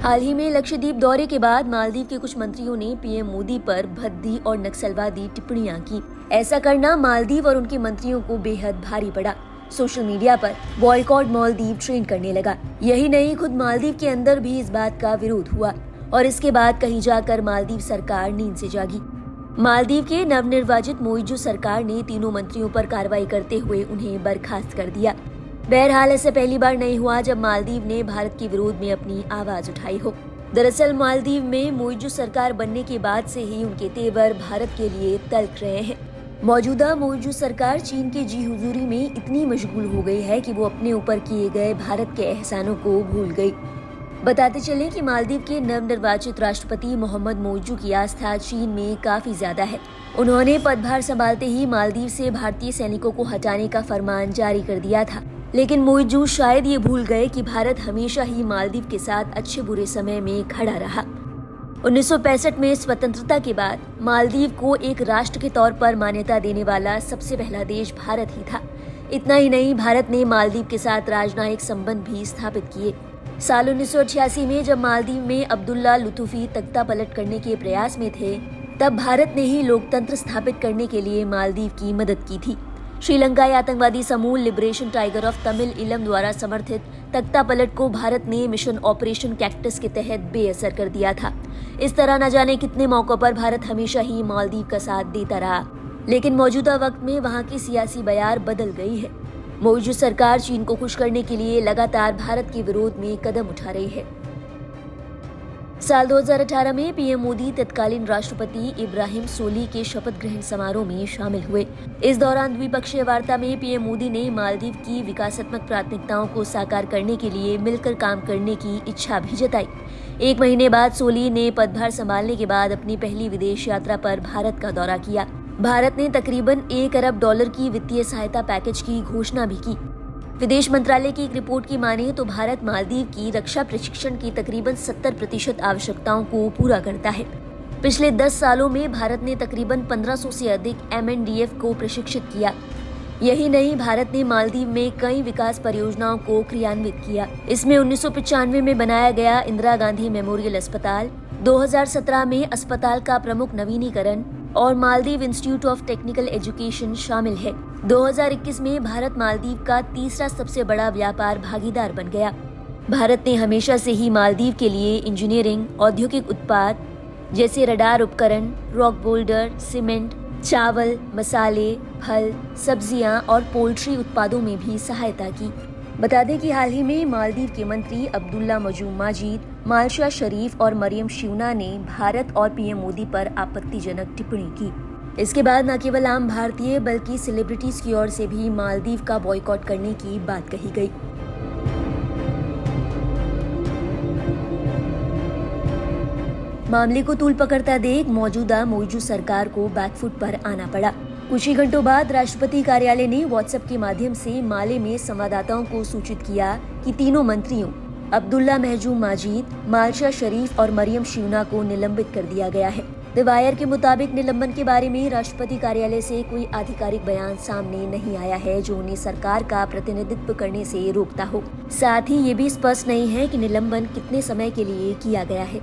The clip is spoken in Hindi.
हाल ही में लक्षद्वीप दौरे के बाद मालदीव के कुछ मंत्रियों ने पीएम मोदी पर भद्दी और नक्सलवादी टिप्पणियां की। ऐसा करना मालदीव और उनके मंत्रियों को बेहद भारी पड़ा। सोशल मीडिया पर बॉयकॉट मालदीव ट्रेंड करने लगा। यही नहीं, खुद मालदीव के अंदर भी इस बात का विरोध हुआ और इसके बाद कहीं जाकर मालदीव सरकार नींद से जागी। मालदीव के नवनिर्वाचित मोइजू सरकार ने तीनों मंत्रियों पर कार्रवाई करते हुए उन्हें बर्खास्त कर दिया। बहरहाल ऐसे पहली बार नहीं हुआ जब मालदीव ने भारत के विरोध में अपनी आवाज उठाई हो। दरअसल मालदीव में मोइजू सरकार बनने के बाद से ही उनके तेवर भारत के लिए तल्ख रहे हैं। मौजूदा मोइजू सरकार चीन की जी हुजूरी में इतनी मशगूल हो गई है कि वो अपने ऊपर किए गए भारत के एहसानों को भूल गई। बताते चलें कि मालदीव के नवनिर्वाचित राष्ट्रपति मोहम्मद मोइजू की आस्था चीन में काफी ज्यादा है। उन्होंने पदभार संभालते ही मालदीव से भारतीय सैनिकों को हटाने का फरमान जारी कर दिया था। लेकिन मोइजू शायद ये भूल गए कि भारत हमेशा ही मालदीव के साथ अच्छे बुरे समय में खड़ा रहा। 1965 में स्वतंत्रता के बाद मालदीव को एक राष्ट्र के तौर पर मान्यता देने वाला सबसे पहला देश भारत ही था। इतना ही नहीं, भारत ने मालदीव के साथ राजनयिक संबंध भी स्थापित किए। साल 1986 में जब मालदीव में अब्दुल्ला लुतुफी तख्ता पलट करने के प्रयास में थे, तब भारत ने ही लोकतंत्र स्थापित करने के लिए मालदीव की मदद की थी। श्रीलंकाई आतंकवादी समूह लिबरेशन टाइगर ऑफ तमिल इलम द्वारा समर्थित तख्ता पलट को भारत ने मिशन ऑपरेशन कैक्टस के तहत बेअसर कर दिया था। इस तरह न जाने कितने मौकों पर भारत हमेशा ही मालदीव का साथ देता रहा, लेकिन मौजूदा वक्त में वहां की सियासी बयार बदल गई है। मोइजू सरकार चीन को खुश करने के लिए लगातार भारत के विरोध में कदम उठा रही है। साल 2018 में पीएम मोदी तत्कालीन राष्ट्रपति इब्राहिम सोली के शपथ ग्रहण समारोह में शामिल हुए। इस दौरान द्विपक्षीय वार्ता में पीएम मोदी ने मालदीव की विकासात्मक प्राथमिकताओं को साकार करने के लिए मिलकर काम करने की इच्छा भी जताई। एक महीने बाद सोली ने पदभार संभालने के बाद अपनी पहली विदेश यात्रा पर भारत का दौरा किया। भारत ने तकरीबन $1 अरब की वित्तीय सहायता पैकेज की घोषणा भी की। विदेश मंत्रालय की एक रिपोर्ट की माने तो भारत मालदीव की रक्षा प्रशिक्षण की तकरीबन 70% आवश्यकताओं को पूरा करता है। पिछले 10 सालों में भारत ने तकरीबन 1500 से अधिक MNDF को प्रशिक्षित किया। यही नहीं, भारत ने मालदीव में कई विकास परियोजनाओं को क्रियान्वित किया। इसमें 1995 में बनाया गया इंदिरा गांधी मेमोरियल अस्पताल, 2017 में अस्पताल का प्रमुख नवीनीकरण और Maldives institute of technical education शामिल है। 2021 में भारत मालदीव का तीसरा सबसे बड़ा व्यापार भागीदार बन गया। भारत ने हमेशा से ही मालदीव के लिए इंजीनियरिंग, औद्योगिक उत्पाद जैसे रडार उपकरण, रॉक बोल्डर, सीमेंट, चावल, मसाले, फल, सब्जियां और पोल्ट्री उत्पादों में भी सहायता की। बता दें कि हाल ही में मालदीव के मंत्री अब्दुल्ला मजूम माजिद, मालशा शरीफ और मरियम शिवना ने भारत और पीएम मोदी पर आपत्तिजनक टिप्पणी की। इसके बाद न केवल आम भारतीय बल्कि सेलिब्रिटीज की ओर से भी मालदीव का बॉयकॉट करने की बात कही गई। मामले को तूल पकड़ता देख मौजूदा मोइजू सरकार को बैकफुट पर आना पड़ा। कुछ ही घंटों बाद राष्ट्रपति कार्यालय ने व्हाट्सएप के माध्यम से माले में संवाददाताओं को सूचित किया कि तीनों मंत्रियों अब्दुल्ला महजूम माजिद, मालशा शरीफ और मरियम शिवना को निलंबित कर दिया गया है। द वायर के मुताबिक निलंबन के बारे में राष्ट्रपति कार्यालय से कोई आधिकारिक बयान सामने नहीं आया है जो उन्हें सरकार का प्रतिनिधित्व करने से रोकता हो। साथ ही ये भी स्पष्ट नहीं है कि निलंबन कितने समय के लिए किया गया है।